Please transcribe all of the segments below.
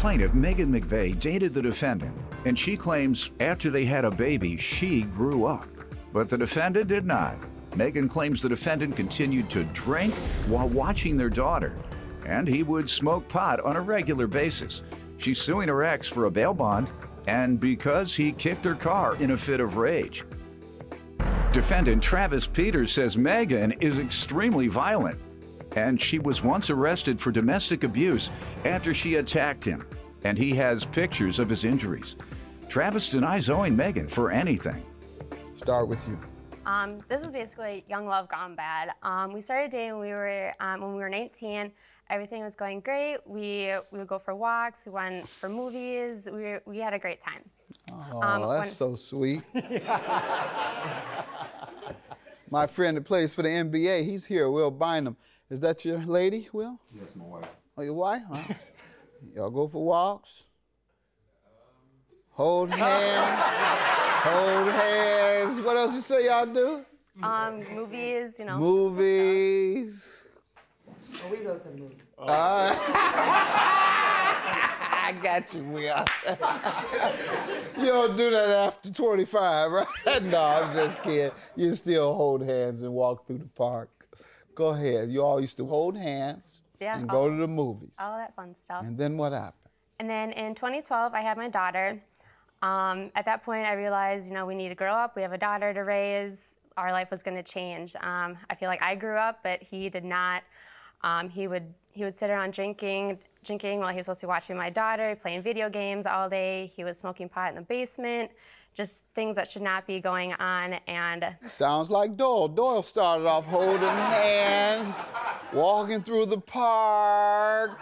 plaintiff, Megan McVeigh, dated the defendant, and she claims after they had a baby, she grew up. But the defendant did not. Megan claims the defendant continued to drink while watching their daughter, and he would smoke pot on a regular basis. She's suing her ex for a bail bond and because he kicked her car in a fit of rage. Defendant Travis Peters says Megan is extremely violent, and she was once arrested for domestic abuse after she attacked him, and he has pictures of his injuries. Travis denies owing Megan for anything. Start with you. This is basically young love gone bad. We started dating when we were 19. Everything was going great. We would go for walks. We went for movies. We had a great time. Oh, that's so sweet. My friend that plays for the NBA, he's here, Will Bynum. Is that your lady, Will? Yes, my wife. Oh, your wife? Huh? Y'all go for walks? Hold hands. Hold hands. What else you say y'all do? Movies, you know. Movies. Oh, we go to the movie. I got you, Will. You don't do that after 25, right? No, I'm just kidding. You still hold hands and walk through the park. Go ahead. You all used to hold hands and go to the movies. All that fun stuff. And then what happened? And then in 2012, I had my daughter. At that point, I realized, you know, we need to grow up. We have a daughter to raise. Our life was going to change. I feel like I grew up, but he did not. He would sit around drinking while he was supposed to be watching my daughter, playing video games all day. He was smoking pot in the basement, just things that should not be going on. And sounds like Doyle. Doyle started off holding hands, walking through the park.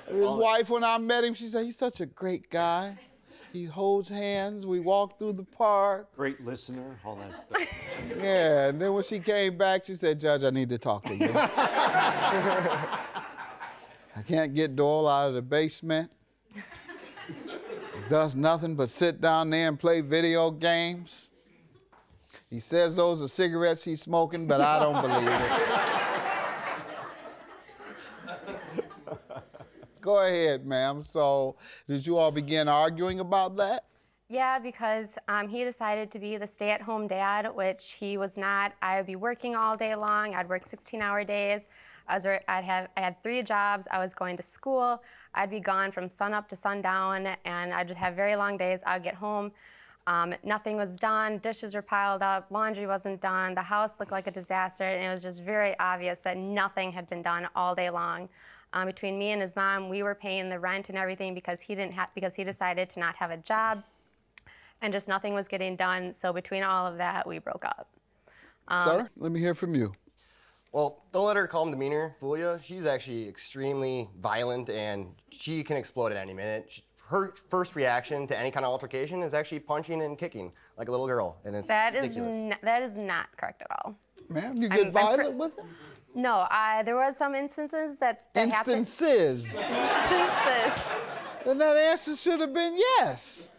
His wife, when I met him, she said, "He's such a great guy. He holds hands. We walk through the park." Great listener, all that stuff. Yeah, and then when she came back, she said, "Judge, I need to talk to you. I can't get Doyle out of the basement. Does nothing but sit down there and play video games. He says those are cigarettes he's smoking, but I don't believe it." Go ahead, ma'am. So, did you all begin arguing about that? yeah, because he decided to be the stay-at-home dad, which he was not. I would be working all day long. I'd work 16-hour days. I had 3 jobs. I was going to school. I'd be gone from sunup to sundown, and I'd just have very long days. I'd get home. Nothing was done. Dishes were piled up. Laundry wasn't done. The house looked like a disaster, and it was just very obvious that nothing had been done all day long. Between me and his mom, we were paying the rent and everything because he decided to not have a job, and just nothing was getting done. So between all of that, we broke up. Sir, let me hear from you. Well, don't let her calm demeanor fool you. She's actually extremely violent, and she can explode at any minute. Her first reaction to any kind of altercation is actually punching and kicking like a little girl, and it's ridiculous. That is not correct at all. Ma'am, you get violent with him? No, there was some instances that happened. Instances. Then that answer should have been yes.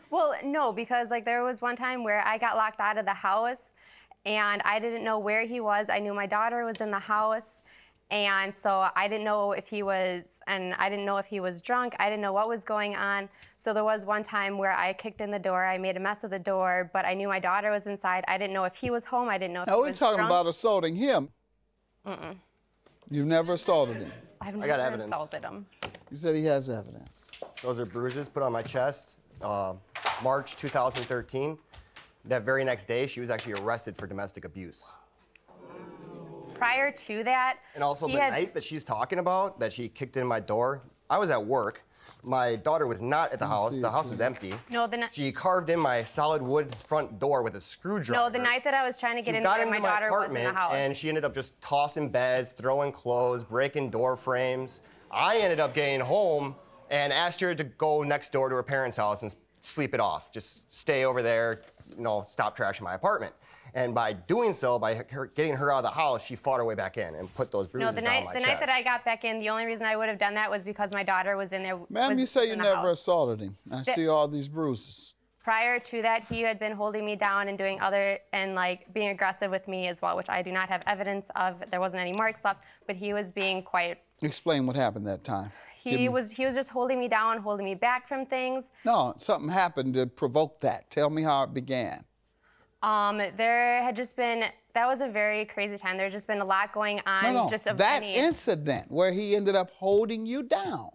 Well, no, because like there was one time where I got locked out of the house, and I didn't know where he was. I knew my daughter was in the house, and so I didn't know if he was, and I didn't know if he was drunk. I didn't know what was going on. So there was one time where I kicked in the door. I made a mess of the door, but I knew my daughter was inside. I didn't know if he was home. I didn't know if he was drunk. Now we're talking about assaulting him. Mm-mm. You've never assaulted him? I've I got never evidence. assaulted him. You said he has evidence. Those are bruises put on my chest. March 2013. That very next day, she was actually arrested for domestic abuse. Prior to that, And also the night that she's talking about, that she kicked in my door, I was at work. My daughter was not at the house. The house was empty. No, she carved in my solid wood front door with a screwdriver. No, the night that I was trying to get in there, my daughter was in the house. And she ended up just tossing beds, throwing clothes, breaking door frames. I ended up getting home and asked her to go next door to her parents' house and sleep it off. Just stay over there, stop trashing my apartment. And by doing so, by getting her out of the house, she fought her way back in and put those bruises on my chest. The night that I got back in, the only reason I would have done that was because my daughter was in there. Ma'am, you say you never assaulted him. I see all these bruises. Prior to that, he had been holding me down and doing being aggressive with me as well, which I do not have evidence of. There wasn't any marks left, but he was being quite. Explain what happened that time. He was just holding me down, holding me back from things. No, something happened to provoke that. Tell me how it began. There had just been, that was a very crazy time. There's just been a lot going on. No, just of that any, incident where he ended up holding you down.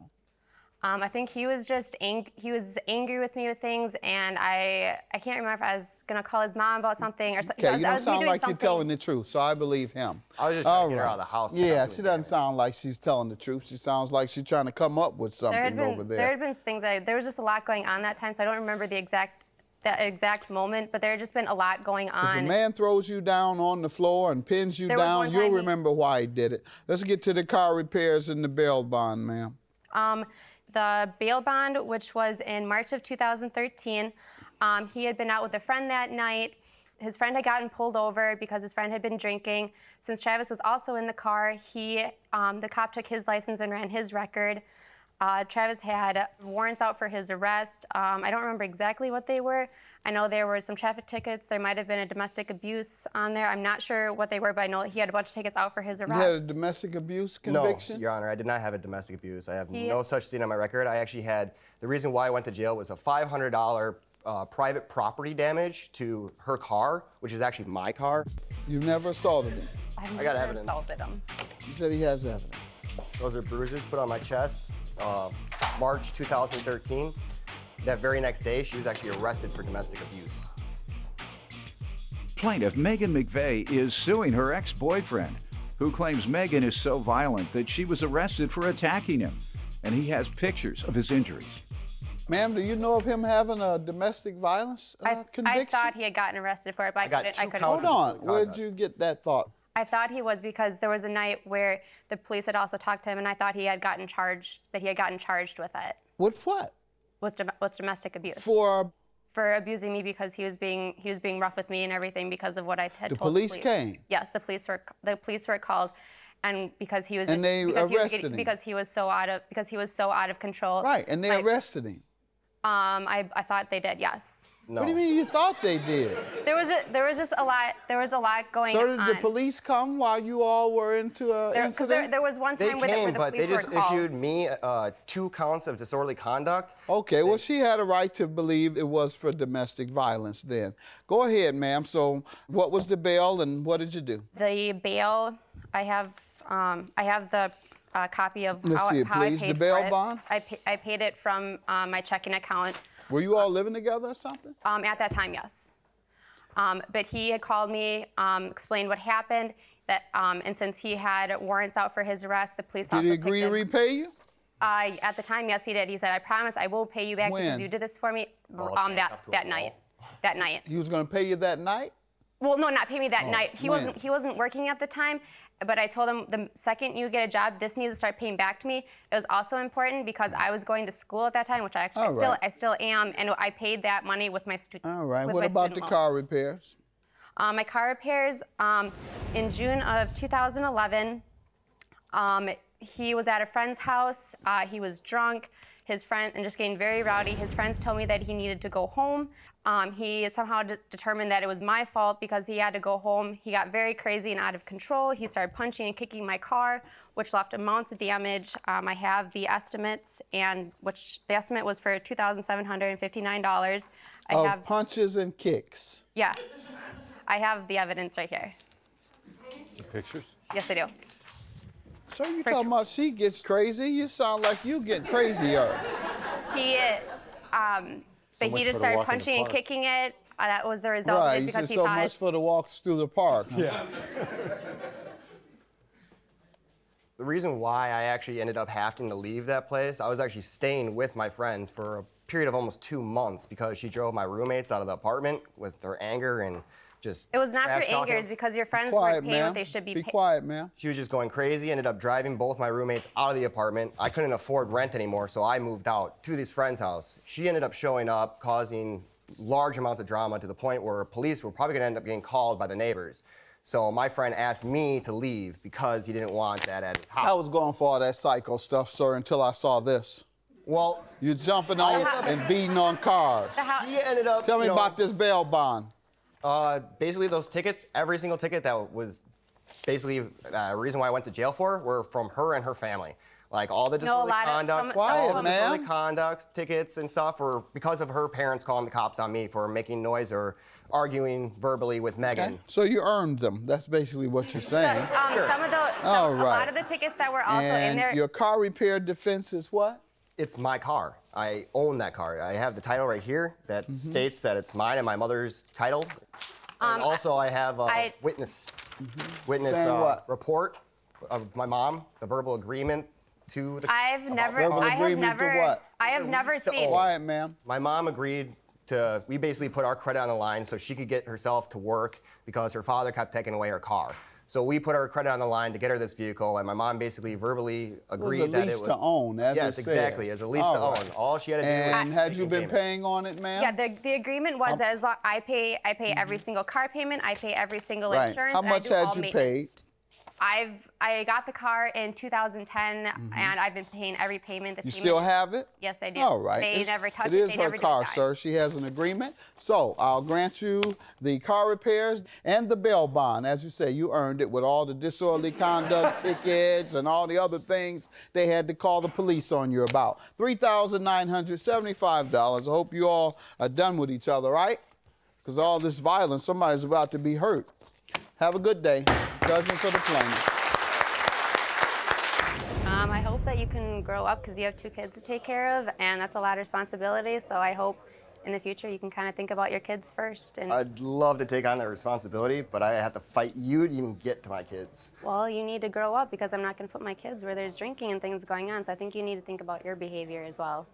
I think he was just he was angry with me with things, and I can't remember if I was gonna call his mom about something or something. Okay, you don't sound like you're telling the truth, so I believe him. I was just trying to get her out of the house. Yeah, she doesn't sound like she's telling the truth. She sounds like she's trying to come up with something over there. There had been things. There was just a lot going on that time, so I don't remember that exact moment. But there had just been a lot going on. If a man throws you down on the floor and pins you down, you'll remember why he did it. Let's get to the car repairs and the bail bond, ma'am. The bail bond, which was in March of 2013, he had been out with a friend that night. His friend had gotten pulled over because his friend had been drinking. Since Travis was also in the car, the cop took his license and ran his record. Travis had warrants out for his arrest. I don't remember exactly what they were. I know there were some traffic tickets. There might have been a domestic abuse on there. I'm not sure what they were, but I know he had a bunch of tickets out for his arrest. You had a domestic abuse conviction? No, Your Honor, I did not have a domestic abuse. I have no such thing on my record. I actually had, the reason why I went to jail was a $500 private property damage to her car, which is actually my car. You've never assaulted him? I got evidence. Assaulted him. You said he has evidence. Those are bruises put on my chest. March 2013. That very next day, she was actually arrested for domestic abuse. Plaintiff Megan McVeigh is suing her ex-boyfriend, who claims Megan is so violent that she was arrested for attacking him, and he has pictures of his injuries. Ma'am, do you know of him having a domestic violence conviction? I thought he had gotten arrested for it, but I couldn't. Hold on. Where did you get that thought? I thought he was because there was a night where the police had also talked to him, and I thought he had gotten charged with it. With what? With domestic abuse. For abusing me because he was being rough with me and everything because of what I had told the police came? Yes, the police were called, and because he was and they arrested him because he was so out of control. Right, and they arrested him. I thought they did, yes. No. What do you mean you thought they did? There was a lot going on. So did the police come while you all were into an incident? There was one time where the police but they just issued me 2 counts of disorderly conduct. Okay, well, she had a right to believe it was for domestic violence then. Go ahead, ma'am. So what was the bail and what did you do? The bail, I have the copy of how I paid the bail for it. bond? I paid it from my checking account. Were you all living together or something? At that time, yes. But he had called me, explained what happened, and since he had warrants out for his arrest, the police also Did he agree to repay you? At the time, yes, he did. He said, "I promise I will pay you back because you did this for me." That night. That night. He was going to pay you that night? Well, no, not pay me that night. He wasn't working at the time. But I told him the second you get a job, this needs to start paying back to me. It was also important because I was going to school at that time, which I still am, and I paid that money with my student. All right. What about the car repairs? My car repairs in June of 2011. He was at a friend's house. He was drunk. His friend and just getting very rowdy. His friends told me that he needed to go home. He somehow determined that it was my fault because he had to go home. He got very crazy and out of control. He started punching and kicking my car, which left amounts of damage. I have the estimates, which the estimate was for $2,759. Of punches and kicks. Yeah, I have the evidence right here. The pictures? Yes, I do. So you talking about she gets crazy? You sound like you get crazier. But he just started punching and kicking it. That was the result of it because he so thought much for the walks through the park. Yeah. The reason why I actually ended up having to leave that place, I was actually staying with my friends for a period of almost 2 months because she drove my roommates out of the apartment with her anger and just It was not for anger, it's because your friends weren't paying what they should be paying. Be quiet, ma'am. She was just going crazy, ended up driving both my roommates out of the apartment. I couldn't afford rent anymore, so I moved out to this friend's house. She ended up showing up, causing large amounts of drama to the point where police were probably gonna end up getting called by the neighbors. So my friend asked me to leave because he didn't want that at his house. I was going for all that psycho stuff, sir, until I saw this. Well, you're jumping on and beating on cars. She ended up. Tell me about this bail bond. Basically, those tickets, every single ticket that was basically a reason why I went to jail for, were from her and her family. Like all the No, a disorderly lot of- conduct, some- Quiet, all the disorderly ma'am. conduct tickets and stuff were because of her parents calling the cops on me for making noise or arguing verbally with Megan. Okay. So you earned them. That's basically what you're saying. Some of the, All a right. lot of the tickets that were also And in there. your car repair defense is what? It's my car. I own that car. I have the title right here that states that it's mine and my mother's title. And also I have a witness Saying what? report of my mom, the verbal agreement to the I've never, verbal I have agreement to never, what? I have never seen. Quiet, ma'am. My mom agreed to, we basically put our credit on the line so she could get herself to work because her father kept taking away her car. So we put our credit on the line to get her this vehicle, and my mom basically verbally agreed It was a that lease it was to own, as yes, it exactly, says. as a lease All to right. own. All she had to do And was had make you a been payment. paying on it, ma'am? Yeah, the agreement was that as long I pay every single car payment, I pay every single Right. insurance. How and I much do had all you maintenance. paid? I got the car in 2010, and I've been paying every payment. You still have it? Yes, I do. All right. They never touch it. It is They her never car, do that. sir. She has an agreement. So I'll grant you the car repairs and the bail bond. As you say, you earned it with all the disorderly conduct tickets and all the other things they had to call the police on you about. $3,975. I hope you all are done with each other, right? Because all this violence, somebody's about to be hurt. Have a good day. Judgment for the plaintiff. I hope that you can grow up because you have 2 kids to take care of, and that's a lot of responsibility. So I hope in the future you can kind of think about your kids first. And I'd love to take on that responsibility, but I have to fight you to even get to my kids. well, you need to grow up because I'm not going to put my kids where there's drinking and things going on. So I think you need to think about your behavior as well.